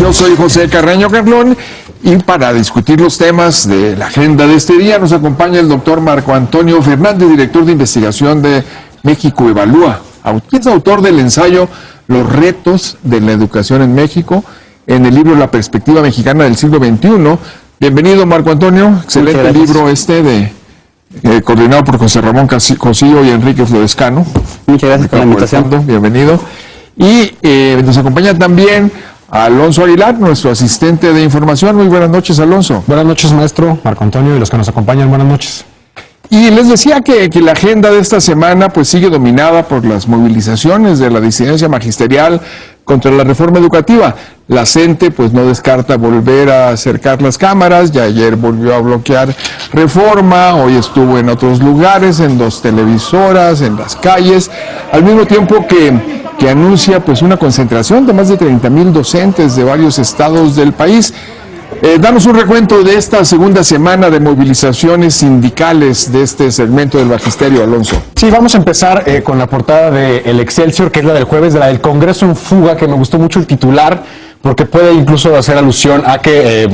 Yo soy José Carreño Carlón y para discutir los temas de la agenda de este día nos acompaña el doctor Marco Antonio Fernández, director de investigación de México Evalúa. Es autor del ensayo Los retos de la educación en México, en el libro La perspectiva mexicana del siglo XXI. Bienvenido, Marco Antonio. Excelente libro coordinado por José Ramón Cosillo y Enrique Florescano. Muchas gracias por la invitación. Bienvenido. Y nos acompaña también Alonso Aguilar, nuestro asistente de información. Muy buenas noches, Alonso. Buenas noches, maestro Marco Antonio, y los que nos acompañan, buenas noches. Y les decía que la agenda de esta semana pues sigue dominada por las movilizaciones de la disidencia magisterial contra la reforma educativa. La CENTE pues no descarta volver a acercar las cámaras, ya ayer volvió a bloquear reforma, hoy estuvo en otros lugares, en 2 televisoras, en las calles, al mismo tiempo que anuncia pues una concentración de más de 30,000 docentes de varios estados del país. Danos un recuento de esta segunda semana de movilizaciones sindicales de este segmento del magisterio, Alonso. Sí, vamos a empezar con la portada de El Excelsior, que es la del jueves, de la del Congreso en fuga, que me gustó mucho el titular, porque puede incluso hacer alusión a que,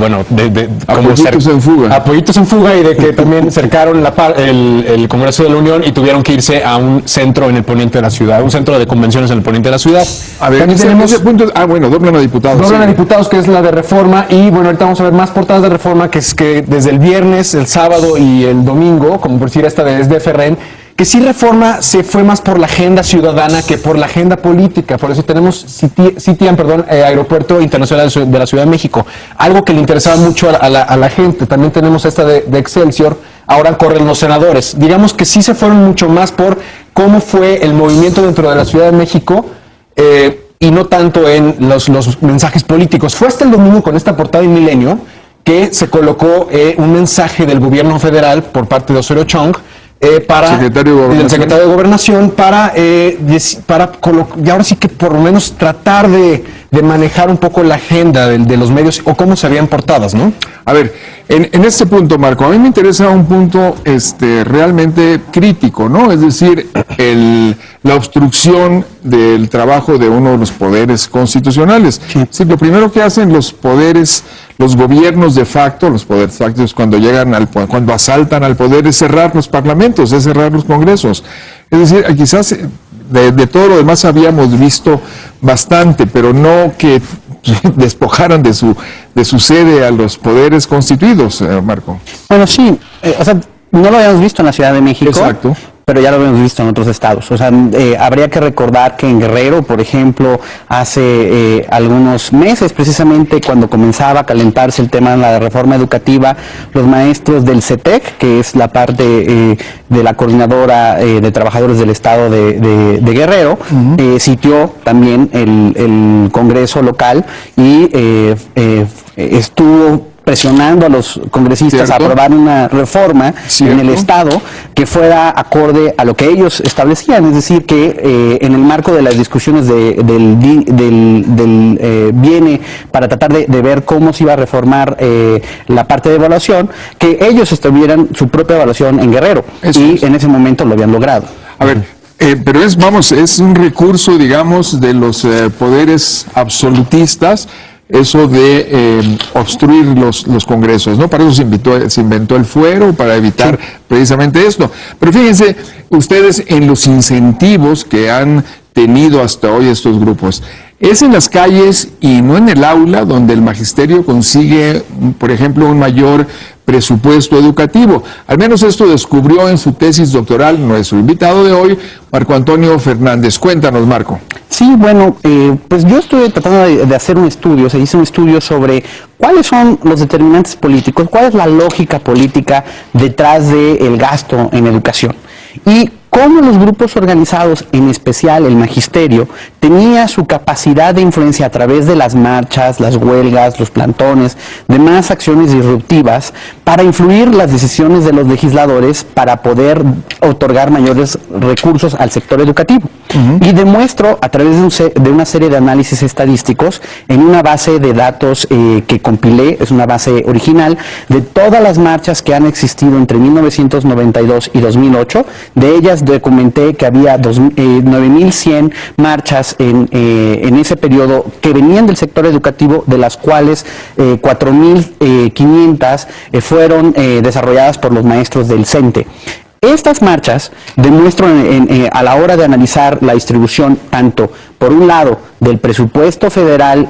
apoyitos en fuga. Apoyitos en fuga, y de que también cercaron el Congreso de la Unión y tuvieron que irse a un centro en el poniente de la ciudad, un centro de convenciones en el poniente de la ciudad. A ver, ese punto, doblan a diputados. Doblan a diputados, que es la de Reforma, y bueno, ahorita vamos a ver más portadas de Reforma, que es que desde el viernes, el sábado y el domingo, como por decir esta de Ferren, que sí Reforma se fue más por la agenda ciudadana que por la agenda política. Por eso tenemos Aeropuerto Internacional de la Ciudad de México, algo que le interesaba mucho a la gente. También tenemos esta de Excelsior, ahora corren los senadores. Digamos que sí se fueron mucho más por cómo fue el movimiento dentro de la Ciudad de México, y no tanto en los mensajes políticos. Fue hasta el domingo con esta portada en Milenio que se colocó un mensaje del gobierno federal por parte de Osorio Chong, para el secretario de Gobernación, y ahora sí que por lo menos tratar de manejar un poco la agenda de los medios o cómo se habían portadas, ¿no? A ver, en este punto, Marco, a mí me interesa un punto realmente crítico, ¿no? Es decir, la obstrucción del trabajo de uno de los poderes constitucionales. Sí. Sí, lo primero que hacen los poderes, los gobiernos de facto, los poderes fácticos cuando cuando asaltan al poder, es cerrar los parlamentos, es cerrar los congresos. Es decir, quizás de todo lo demás habíamos visto bastante, pero no que despojaran de su sede a los poderes constituidos, Marco. Bueno, sí, no lo habíamos visto en la Ciudad de México. Exacto. Pero ya lo habíamos visto en otros estados. Habría que recordar que en Guerrero, por ejemplo, hace algunos meses, precisamente cuando comenzaba a calentarse el tema de la reforma educativa, los maestros del CETEC, que es la parte de la coordinadora de trabajadores del estado de Guerrero, sitió también el Congreso local y estuvo presionando a los congresistas a aprobar una reforma en el Estado que fuera acorde a lo que ellos establecían, es decir, que en el marco de las discusiones viene para tratar de ver cómo se iba a reformar la parte de evaluación, que ellos estuvieran su propia evaluación en Guerrero, en ese momento lo habían logrado. A ver, pero es un recurso, digamos, de los poderes absolutistas, eso de obstruir los congresos, ¿no? Para eso se inventó el fuero, para evitar precisamente esto. Pero fíjense ustedes en los incentivos que han tenido hasta hoy estos grupos. Es en las calles y no en el aula donde el magisterio consigue, por ejemplo, un mayor presupuesto educativo. Al menos esto descubrió en su tesis doctoral nuestro invitado de hoy, Marco Antonio Fernández. Cuéntanos, Marco. Sí, bueno, pues yo estoy tratando de hacer un estudio, se hizo un estudio sobre cuáles son los determinantes políticos, cuál es la lógica política detrás del gasto en educación. Y cómo los grupos organizados, en especial el magisterio, tenía su capacidad de influencia a través de las marchas, las huelgas, los plantones, demás acciones disruptivas, para influir las decisiones de los legisladores para poder otorgar mayores recursos al sector educativo. Y demuestro a través de una serie de análisis estadísticos en una base de datos que compilé, es una base original, de todas las marchas que han existido entre 1992 y 2008, de ellas días documenté que había 9.100 marchas en ese periodo que venían del sector educativo, de las cuales 4.500 fueron desarrolladas por los maestros del CENTE. Estas marchas demuestran a la hora de analizar la distribución tanto, por un lado, del presupuesto federal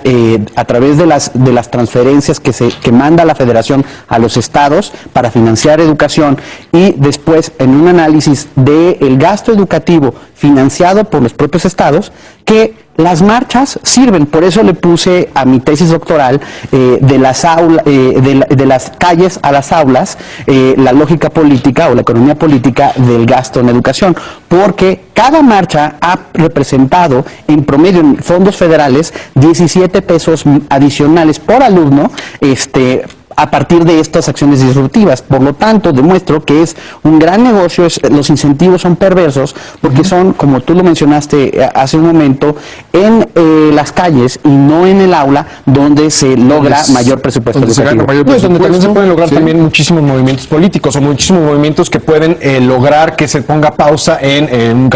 a través de las transferencias que manda la Federación a los estados para financiar educación, y después en un análisis del gasto educativo financiado por los propios estados, que las marchas sirven. Por eso le puse a mi tesis doctoral de las calles a las aulas, la lógica política o la economía política del gasto en educación, porque cada marcha ha representado en promedio en fondos federales 17 pesos adicionales por alumno, a partir de estas acciones disruptivas. Por lo tanto, demuestro que es un gran negocio, los incentivos son perversos, porque son, como tú lo mencionaste hace un momento, en las calles y no en el aula, donde se logra mayor presupuesto educativo. Donde también se pueden lograr también muchísimos movimientos políticos o muchísimos movimientos que pueden lograr que se ponga pausa en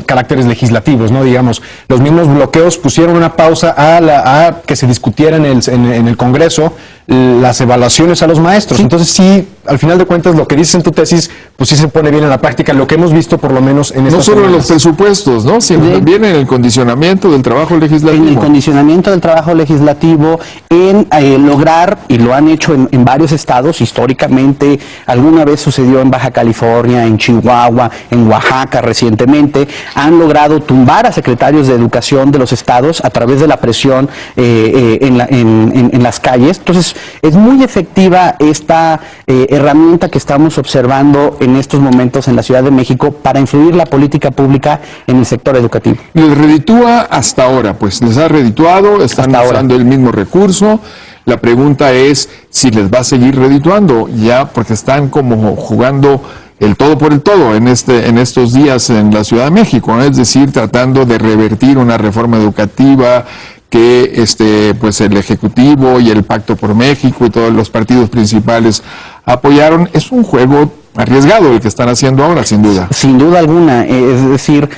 caracteres legislativos, ¿no? Digamos, los mismos bloqueos pusieron una pausa a que se discutiera en el Congreso las evaluaciones a los maestros. Sí. Entonces sí, al final de cuentas, lo que dices en tu tesis, pues sí se pone bien en la práctica, lo que hemos visto por lo menos en estas semanas. No solo en los presupuestos, ¿no? Sino también en el condicionamiento del trabajo legislativo. En el condicionamiento del trabajo legislativo, en lograr, y lo han hecho en varios estados históricamente, alguna vez sucedió en Baja California, en Chihuahua, en Oaxaca recientemente, han logrado tumbar a secretarios de educación de los estados a través de la presión en las calles. Entonces, es muy efectiva esta herramienta que estamos observando en estos momentos en la Ciudad de México para influir la política pública en el sector educativo. ¿Les reditúa hasta ahora? Pues les ha redituado, están usando el mismo recurso. La pregunta es si les va a seguir redituando, ya porque están como jugando el todo por el todo en estos días en la Ciudad de México, ¿no? Es decir, tratando de revertir una reforma educativa que pues el Ejecutivo y el Pacto por México y todos los partidos principales apoyaron. Es un juego arriesgado el que están haciendo ahora, sin duda. Sin duda alguna, es decir,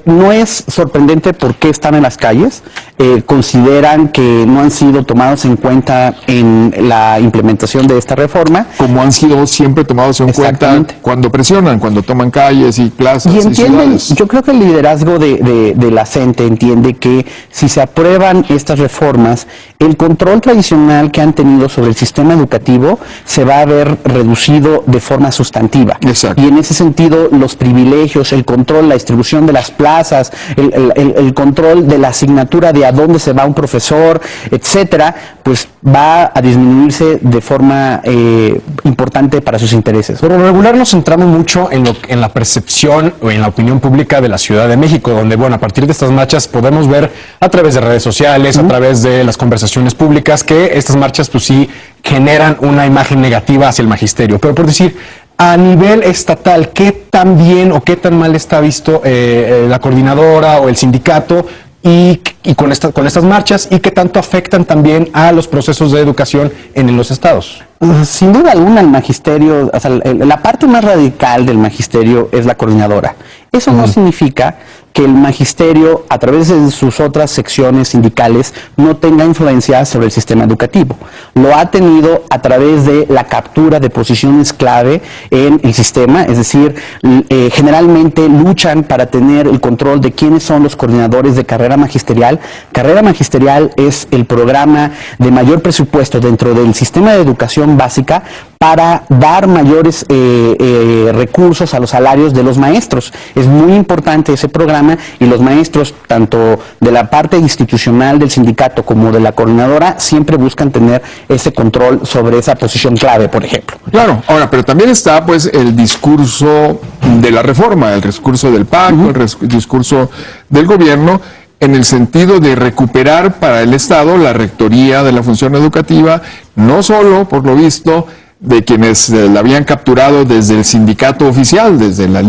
no es sorprendente por qué están en las calles. Consideran que no han sido tomados en cuenta en la implementación de esta reforma. Como han sido siempre tomados en cuenta cuando presionan, cuando toman calles y plazas y ciudades. Yo creo que el liderazgo de la CENTE entiende que si se aprueban estas reformas, el control tradicional que han tenido sobre el sistema educativo se va a ver reducido de forma sustantiva. Exacto. Y en ese sentido, los privilegios, el control, la distribución de las plazas, el control de la asignatura de a dónde se va un profesor, etcétera, pues va a disminuirse de forma importante para sus intereses. Por lo regular nos centramos mucho en la percepción o en la opinión pública de la Ciudad de México, donde, bueno, a partir de estas marchas podemos ver a través de redes sociales, a través de las conversaciones públicas, que estas marchas pues sí generan una imagen negativa hacia el magisterio. Pero por decir, a nivel estatal, ¿qué tan bien o qué tan mal está visto la coordinadora o el sindicato y con estas marchas, y qué tanto afectan también a los procesos de educación en los estados? Sin duda alguna, el magisterio, o sea, la parte más radical del magisterio es la coordinadora. Eso no significa que el magisterio, a través de sus otras secciones sindicales, no tenga influencia sobre el sistema educativo. Lo ha tenido a través de la captura de posiciones clave en el sistema, es decir, generalmente luchan para tener el control de quiénes son los coordinadores de carrera magisterial. Carrera magisterial es el programa de mayor presupuesto dentro del sistema de educación básica para dar mayores recursos a los salarios de los maestros. Es muy importante ese programa, y los maestros, tanto de la parte institucional del sindicato como de la coordinadora, siempre buscan tener ese control sobre esa posición clave, por ejemplo. Claro, ahora, pero también está pues el discurso de la reforma, el discurso del pacto, el discurso del gobierno, en el sentido de recuperar para el Estado la rectoría de la función educativa, no solo, por lo visto, de quienes la habían capturado desde el sindicato oficial, desde la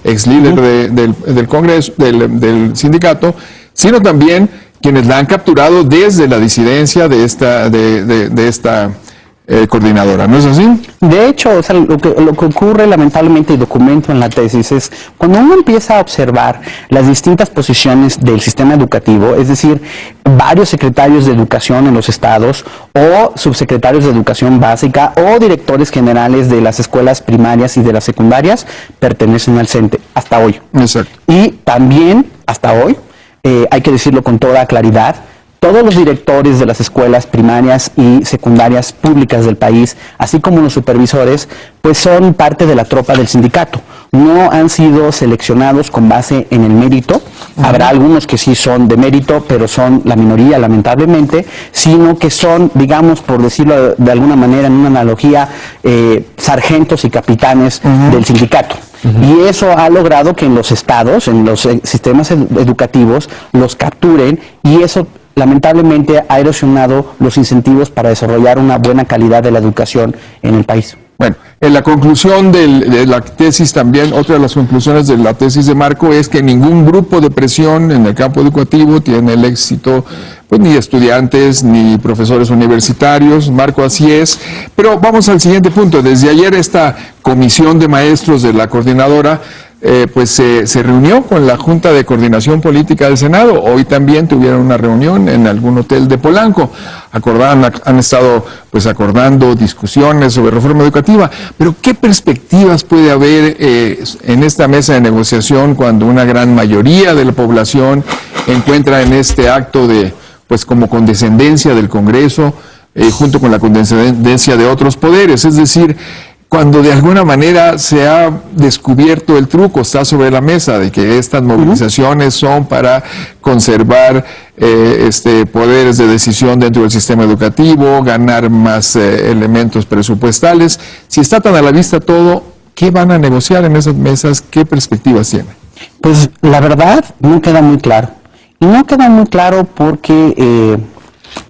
ex líder del Congreso, del sindicato, sino también quienes la han capturado desde la disidencia de esta coordinadora, ¿no es así? De hecho, o sea, lo que ocurre lamentablemente, y documento en la tesis, es cuando uno empieza a observar las distintas posiciones del sistema educativo, es decir, varios secretarios de educación en los estados, o subsecretarios de educación básica, o directores generales de las escuelas primarias y de las secundarias, pertenecen al CENTE, hasta hoy. Exacto. Y también, hasta hoy, hay que decirlo con toda claridad, todos los directores de las escuelas primarias y secundarias públicas del país, así como los supervisores, pues son parte de la tropa del sindicato. No han sido seleccionados con base en el mérito. Habrá algunos que sí son de mérito, pero son la minoría, lamentablemente, sino que son, digamos, por decirlo de alguna manera, en una analogía, sargentos y capitanes del sindicato. Y eso ha logrado que en los estados, en los sistemas educativos, los capturen, y eso lamentablemente ha erosionado los incentivos para desarrollar una buena calidad de la educación en el país. Bueno, en la conclusión de la tesis también, otra de las conclusiones de la tesis de Marco es que ningún grupo de presión en el campo educativo tiene el éxito, pues ni estudiantes ni profesores universitarios. Marco, así es. Pero vamos al siguiente punto. Desde ayer esta comisión de maestros de la coordinadora pues se reunió con la Junta de Coordinación Política del Senado. Hoy también tuvieron una reunión en algún hotel de Polanco. Han estado pues acordando discusiones sobre reforma educativa. Pero ¿qué perspectivas puede haber en esta mesa de negociación cuando una gran mayoría de la población encuentra en este acto de pues como condescendencia del Congreso junto con la condescendencia de otros poderes? Es decir, cuando de alguna manera se ha descubierto el truco, está sobre la mesa, de que estas movilizaciones son para conservar poderes de decisión dentro del sistema educativo, ganar más elementos presupuestales. Si está tan a la vista todo, ¿qué van a negociar en esas mesas? ¿Qué perspectivas tienen? Pues la verdad no queda muy claro. Y no queda muy claro porque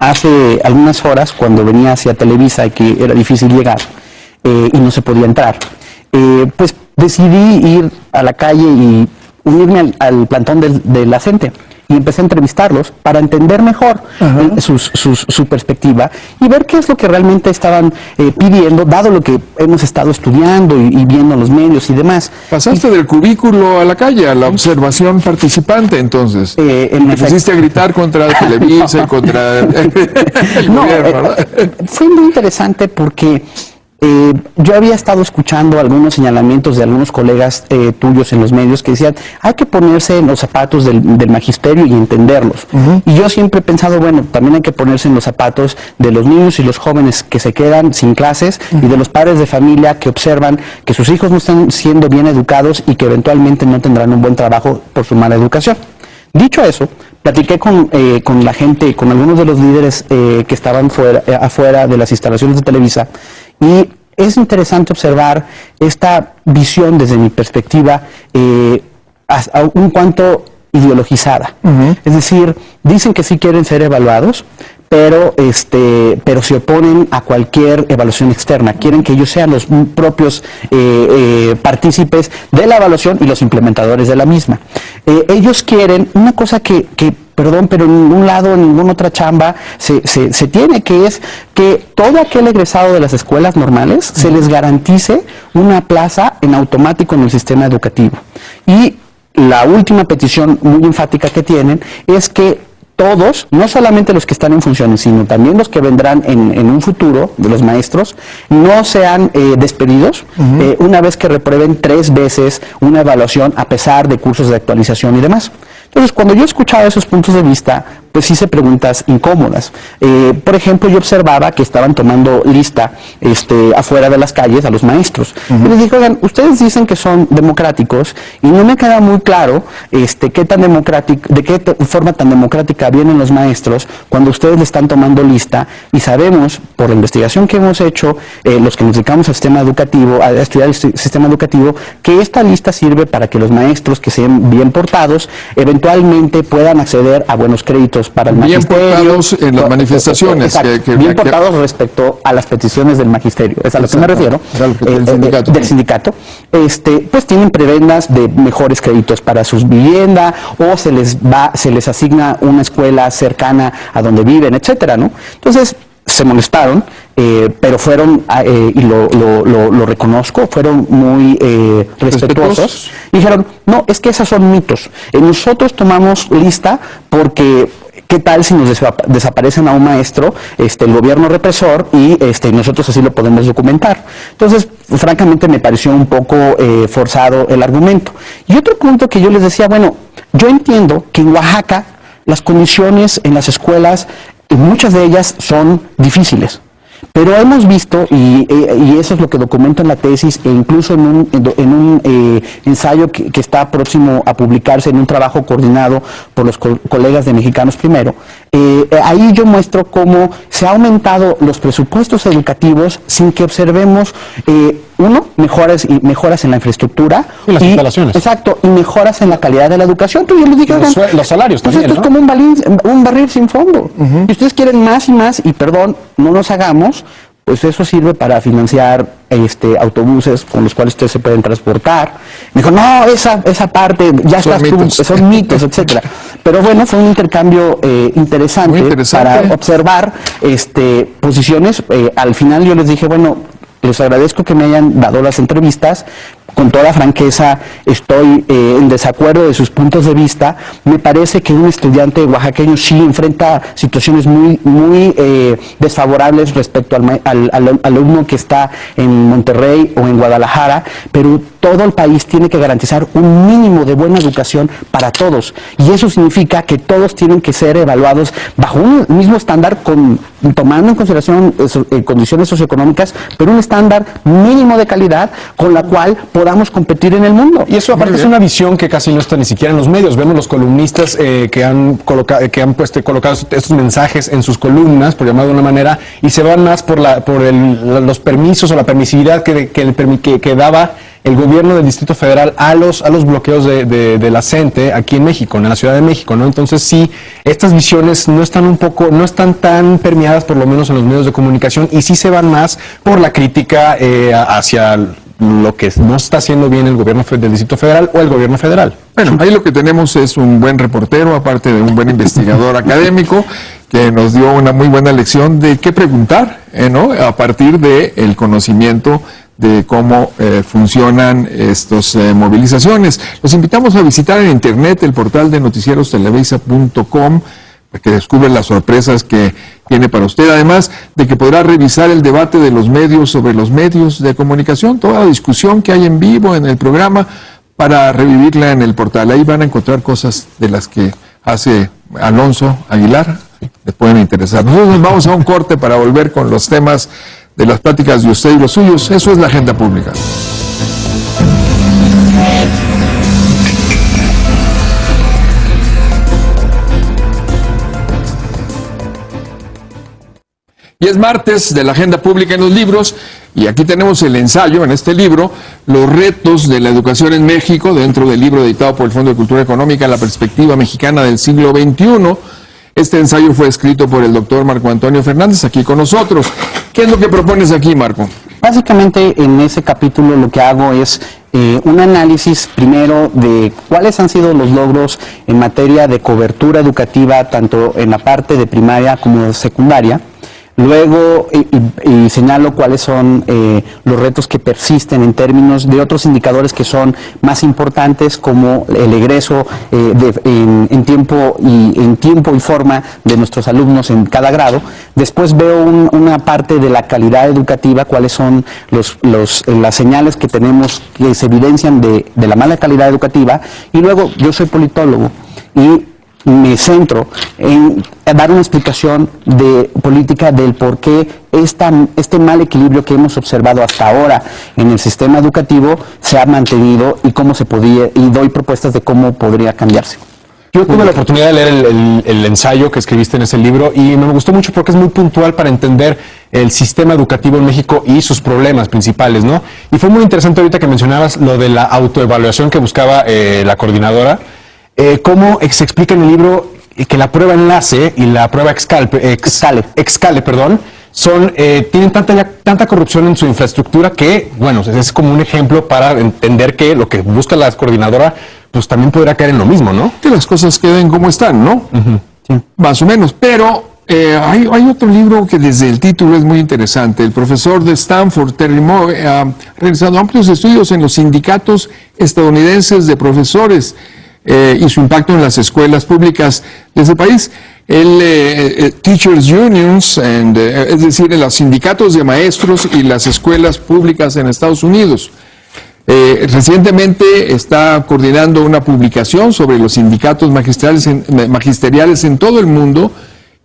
hace algunas horas, cuando venía hacia Televisa y que era difícil llegar, y no se podía entrar, pues decidí ir a la calle y unirme al plantón de la CENTE, y empecé a entrevistarlos para entender mejor su perspectiva y ver qué es lo que realmente estaban pidiendo, dado lo que hemos estado estudiando y viendo en los medios y demás. Pasaste del cubículo a la calle, a la observación participante, entonces. Te pusiste a gritar contra Televisa y contra el gobierno, ¿no? Fue muy interesante porque yo había estado escuchando algunos señalamientos de algunos colegas tuyos en los medios que decían, hay que ponerse en los zapatos del magisterio y entenderlos. Y yo siempre he pensado, bueno, también hay que ponerse en los zapatos de los niños y los jóvenes que se quedan sin clases y de los padres de familia que observan que sus hijos no están siendo bien educados y que eventualmente no tendrán un buen trabajo por su mala educación. Dicho eso, platiqué con la gente, con algunos de los líderes que estaban afuera de las instalaciones de Televisa, y es interesante observar esta visión desde mi perspectiva un cuanto ideologizada. Es decir, dicen que sí quieren ser evaluados, pero se oponen a cualquier evaluación externa. Quieren que ellos sean los propios partícipes de la evaluación y los implementadores de la misma. Ellos quieren una cosa que perdón, pero en ningún lado, en ninguna otra chamba se tiene, que es que todo aquel egresado de las escuelas normales se les garantice una plaza en automático en el sistema educativo. Y la última petición muy enfática que tienen es que todos, no solamente los que están en funciones, sino también los que vendrán en un futuro, de los maestros, no sean despedidos una vez que reprueben 3 veces una evaluación a pesar de cursos de actualización y demás. Entonces, cuando yo escuchaba esos puntos de vista, pues hice preguntas incómodas. Por ejemplo, yo observaba que estaban tomando lista afuera de las calles a los maestros. Y les dije, oigan, ustedes dicen que son democráticos y no me queda muy claro qué tan democrático, de qué forma tan democrática vienen los maestros cuando ustedes le están tomando lista, y sabemos, por la investigación que hemos hecho, los que nos dedicamos al sistema educativo, a estudiar el sistema educativo, que esta lista sirve para que los maestros que sean bien portados eventualmente puedan acceder a buenos créditos para el magisterio. Bien portados en las manifestaciones. Bien portados respecto a las peticiones del magisterio, es a lo que me refiero, del sindicato. Pues tienen prebendas de mejores créditos para sus viviendas, o se les asigna una escuela cercana a donde viven, etcétera, ¿no? Entonces, se molestaron, pero fueron, y lo reconozco, fueron muy respetuosos. Dijeron, no, es que esos son mitos. Nosotros tomamos lista porque ¿qué tal si nos desaparecen a un maestro, el gobierno represor, y nosotros así lo podemos documentar? Entonces, francamente, me pareció un poco forzado el argumento. Y otro punto que yo les decía, bueno, yo entiendo que en Oaxaca las condiciones en las escuelas, muchas de ellas son difíciles. Pero hemos visto, y eso es lo que documento en la tesis, e incluso en un ensayo que está próximo a publicarse en un trabajo coordinado por los colegas de Mexicanos Primero, ahí yo muestro cómo se ha aumentado los presupuestos educativos sin que observemos, mejoras en la infraestructura. Y las instalaciones. Exacto, y mejoras en la calidad de la educación. Yo les dije, los salarios pues también, esto es como un barril sin fondo. Y ustedes quieren más y más, y perdón, no nos hagamos, pues eso sirve para financiar autobuses con los cuales ustedes se pueden transportar. Me dijo, no, esa parte, ya estás tú, son mitos, etcétera. Pero bueno, fue un intercambio interesante para observar posiciones. Al final yo les dije, bueno, les agradezco que me hayan dado las entrevistas. Con toda franqueza, estoy en desacuerdo de sus puntos de vista. Me parece que un estudiante oaxaqueño sí enfrenta situaciones muy desfavorables respecto al alumno que está en Monterrey o en Guadalajara, pero todo el país tiene que garantizar un mínimo de buena educación para todos. Y eso significa que todos tienen que ser evaluados bajo un mismo estándar, tomando en consideración condiciones socioeconómicas, pero un estándar mínimo de calidad con la cual podamos competir en el mundo. Y eso aparte es una visión que casi no está ni siquiera en los medios. Vemos los columnistas que han colocado estos mensajes en sus columnas, por llamarlo de una manera, y se van más por los permisos o la permisividad que daba el gobierno del Distrito Federal a los bloqueos de la CENTE aquí en México, en la Ciudad de México, ¿no? Entonces sí, estas visiones no están tan permeadas, por lo menos en los medios de comunicación, y sí se van más por la crítica hacia lo que no está haciendo bien el gobierno del Distrito Federal o el gobierno federal. Bueno, ahí lo que tenemos es un buen reportero, aparte de un buen investigador académico, que nos dio una muy buena lección de qué preguntar, ¿no? A partir del conocimiento de cómo funcionan estas movilizaciones. Los invitamos a visitar en internet el portal de noticierostelevisa.com, para que descubra las sorpresas que tiene para usted, además de que podrá revisar el debate de los medios sobre los medios de comunicación, toda la discusión que hay en vivo en el programa, para revivirla en el portal. Ahí van a encontrar cosas de las que hace Alonso Aguilar, les pueden interesar. Nosotros nos vamos a un corte para volver con los temas de las pláticas de usted y los suyos. Eso es la agenda pública. Y es martes de la agenda pública en los libros, y aquí tenemos el ensayo en este libro, Los retos de la educación en México, dentro del libro editado por el Fondo de Cultura Económica, La perspectiva mexicana del siglo XXI. Este ensayo fue escrito por el doctor Marco Antonio Fernández, aquí con nosotros. ¿Qué es lo que propones aquí, Marco? Básicamente, en ese capítulo lo que hago es un análisis primero de cuáles han sido los logros en materia de cobertura educativa, tanto en la parte de primaria como de secundaria. Luego, y señalo cuáles son los retos que persisten en términos de otros indicadores que son más importantes, como el egreso en tiempo y forma de nuestros alumnos en cada grado. Después veo una parte de la calidad educativa, cuáles son las señales que tenemos que se evidencian de la mala calidad educativa. Y luego, yo soy politólogo y me centro en dar una explicación de política del por qué este mal equilibrio que hemos observado hasta ahora en el sistema educativo se ha mantenido y cómo se podía, y doy propuestas de cómo podría cambiarse. Yo tuve la oportunidad de leer el ensayo que escribiste en ese libro y me gustó mucho porque es muy puntual para entender el sistema educativo en México y sus problemas principales, ¿no? Y fue muy interesante ahorita que mencionabas lo de la autoevaluación que buscaba la coordinadora. Cómo se explica en el libro que la prueba enlace y la prueba excale, tienen tanta corrupción en su infraestructura que, bueno, es como un ejemplo para entender que lo que busca la coordinadora, pues también podrá caer en lo mismo, ¿no? Que las cosas queden como están, ¿no? Sí. Más o menos, pero Hay otro libro que desde el título es muy interesante. El profesor de Stanford, Terry Moe, ha realizado amplios estudios en los sindicatos estadounidenses de profesores y su impacto en las escuelas públicas de ese país. Teachers Unions, es decir, en los sindicatos de maestros y las escuelas públicas en Estados Unidos. Recientemente está coordinando una publicación sobre los sindicatos magisteriales en todo el mundo.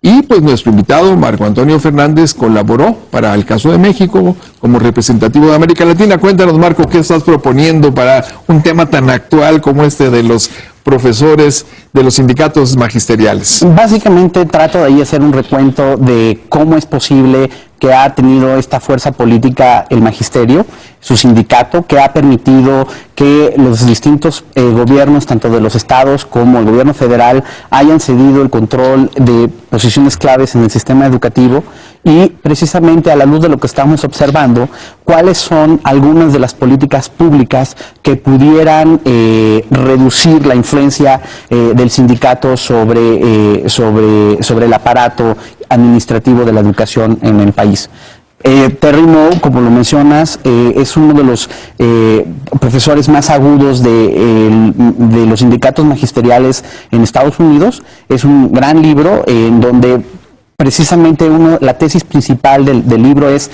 Y pues nuestro invitado, Marco Antonio Fernández, colaboró para el caso de México como representativo de América Latina. Cuéntanos, Marco, ¿qué estás proponiendo para un tema tan actual como este de los profesores de los sindicatos magisteriales? Básicamente trato de ahí hacer un recuento de cómo es posible que ha tenido esta fuerza política el magisterio, su sindicato, que ha permitido que los distintos gobiernos, tanto de los estados como el gobierno federal, hayan cedido el control de posiciones claves en el sistema educativo y precisamente a la luz de lo que estamos observando, cuáles son algunas de las políticas públicas que pudieran reducir la influencia del sindicato sobre el aparato administrativo de la educación en el país. Terry Moe, como lo mencionas, es uno de los profesores más agudos de los sindicatos magisteriales en Estados Unidos. Es un gran libro en donde precisamente la tesis principal del libro es: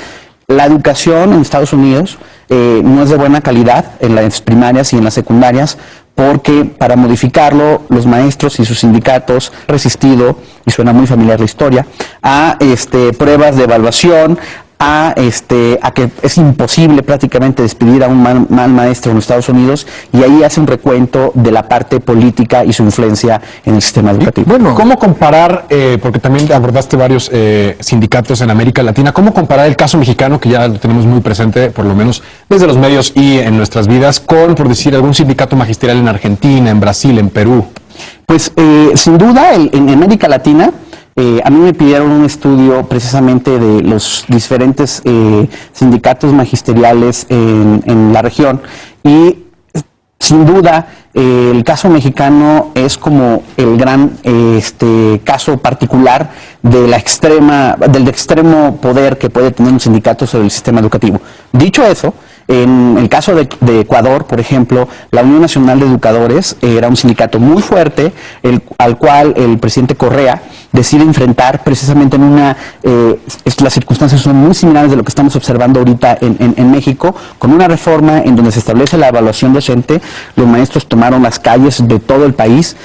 la educación en Estados Unidos no es de buena calidad en las primarias y en las secundarias, porque para modificarlo los maestros y sus sindicatos han resistido, y suena muy familiar la historia, a pruebas de evaluación, a que es imposible prácticamente despedir a un mal maestro en los Estados Unidos, y ahí hace un recuento de la parte política y su influencia en el sistema educativo. Bueno, ¿cómo comparar, porque también abordaste varios sindicatos en América Latina, cómo comparar el caso mexicano, que ya lo tenemos muy presente, por lo menos desde los medios y en nuestras vidas, con, por decir, algún sindicato magisterial en Argentina, en Brasil, en Perú? Pues sin duda en América Latina, a mí me pidieron un estudio precisamente de los diferentes sindicatos magisteriales en la región, y sin duda el caso mexicano es como el gran caso particular del extremo poder que puede tener un sindicato sobre el sistema educativo. Dicho eso, en el caso de Ecuador, por ejemplo, la Unión Nacional de Educadores era un sindicato muy fuerte, al cual el presidente Correa decide enfrentar precisamente las circunstancias son muy similares de lo que estamos observando ahorita en México, con una reforma en donde se establece la evaluación docente. Los maestros tomaron las calles de todo el país,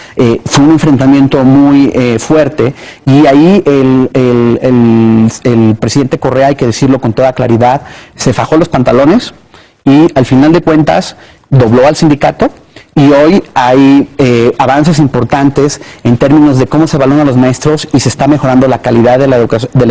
fue un enfrentamiento muy fuerte, y ahí el presidente Correa, hay que decirlo con toda claridad, se fajó los pantalones y al final de cuentas dobló al sindicato, y hoy hay avances importantes en términos de cómo se evalúan a los maestros y se está mejorando la calidad de la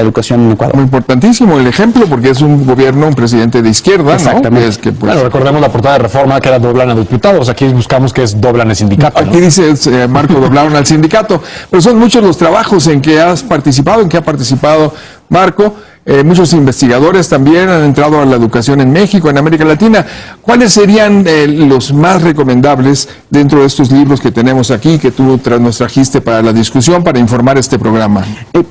educación en Ecuador. Muy importantísimo el ejemplo, porque es un gobierno, un presidente de izquierda, exactamente, ¿no? Es que, pues, bueno, recordemos la portada de Reforma, que era doblan a diputados. Aquí buscamos que es doblan el sindicato, ¿no? Aquí dice, Marco, doblaron al sindicato. Pero son muchos los trabajos en que has participado, en que ha participado Marco. Muchos investigadores también han entrado a la educación en México, en América Latina. ¿Cuáles serían los más recomendables dentro de estos libros que tenemos aquí, que tú nos trajiste para la discusión, para informar este programa?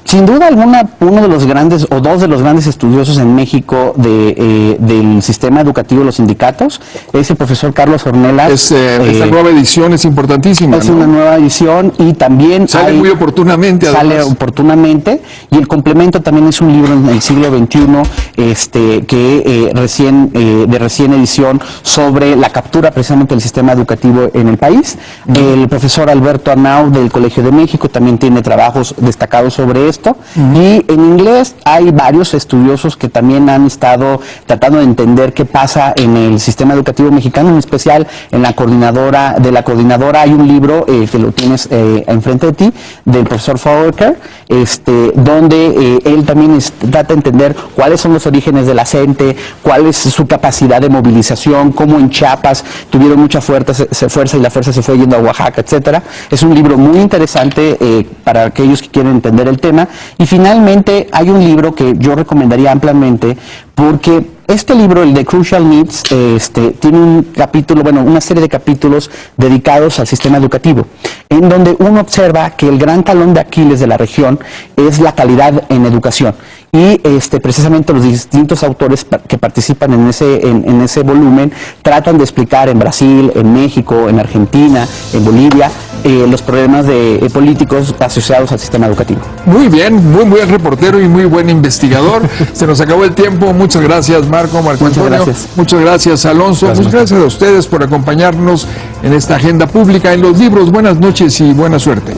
Sin duda alguna, uno de los grandes, o dos de los grandes estudiosos en México del sistema educativo de los sindicatos es el profesor Carlos Ornelas. Esta nueva edición es importantísima, es, ¿no? una nueva edición, y también sale muy oportunamente, además. Sale oportunamente, y el complemento también es un libro en el siglo XXI, de recién edición, sobre la captura precisamente del sistema educativo en el país. El profesor Alberto Arnau del Colegio de México también tiene trabajos destacados sobre esto, y en inglés hay varios estudiosos que también han estado tratando de entender qué pasa en el sistema educativo mexicano, en especial en la coordinadora. De la coordinadora hay un libro que lo tienes enfrente de ti, del profesor Foerker, donde él también trata de entender cuáles son los orígenes de la CENTE, cuál es su capacidad de movilización, cómo en Chiapas tuvieron mucha fuerza y la fuerza se fue yendo a Oaxaca, etcétera. Es un libro muy interesante para aquellos que quieren entender el tema. Y finalmente hay un libro que yo recomendaría ampliamente, porque Este libro, el de Crucial Needs, tiene un capítulo, una serie de capítulos dedicados al sistema educativo, en donde uno observa que el gran talón de Aquiles de la región es la calidad en educación. Y precisamente los distintos autores que participan en ese volumen tratan de explicar en Brasil, en México, en Argentina, en Bolivia, los problemas políticos asociados al sistema educativo. Muy bien, muy buen reportero y muy buen investigador. Se nos acabó el tiempo. Muchas gracias, Marco Antonio. Gracias. Muchas gracias, Alonso. Muchas gracias a ustedes por acompañarnos en esta agenda pública en los libros. Buenas noches y buena suerte.